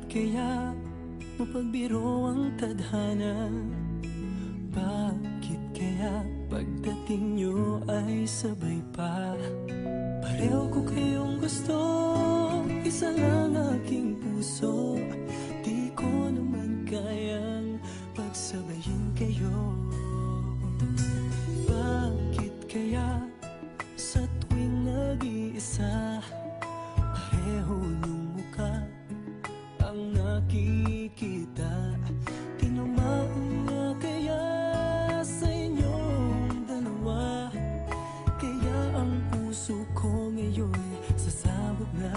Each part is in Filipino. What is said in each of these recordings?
kaya mapagbiro ang tadhana? Bakit kaya pagdating nyo ay sabay pa? Pareho ko kayong gusto, isa lang aking puso. Di ko naman kayang pagsabayin kayo. Bakit kaya sa tuwing nag-iisa, pareho niyong mukha ang nakikita? Tinamaan nga kaya sa inyong dalawa, kaya ang puso ko ngayon sasabog na.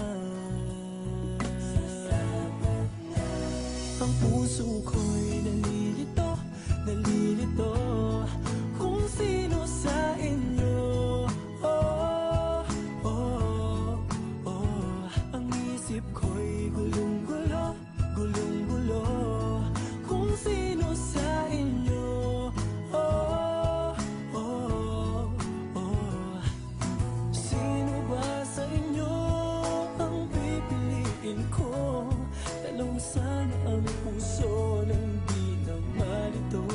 Ang puso ko'y nalilito, nalilito kung sino sa inyo. Oh, oh, oh. Ang isip ko'y gulong-gulo, gulong-gulo kung sino sa inyo. Oh, oh, oh. Sino ba sa inyo ang pipiliin ko? Dalawang sana ang puso nang di na malito.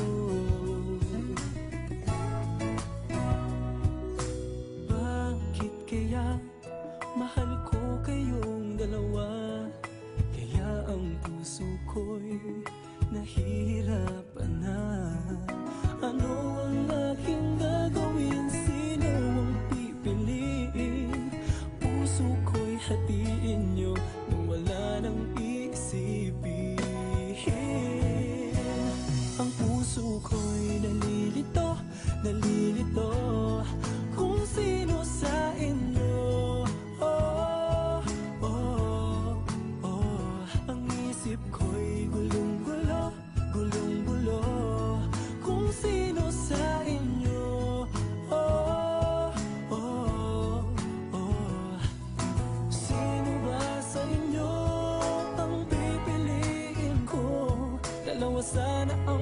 Bakit kaya mahal ko kayong dalawa, kaya ang puso ko'y nahihirapan na? Ano ang aking gagawin? Sino ang pipiliin? Puso ko'y hatiin nyo nang wala nang iisipin. Ang puso ko'y nalilito, nalilito kung sino sa inyo. Oh, oh, oh. Ang isip ko'y gulong-gulo, gulong-gulo kung sino sa inyo. Oh, oh, oh. Sino ba sa inyo ang pipiliin ko? Dalawa sana ang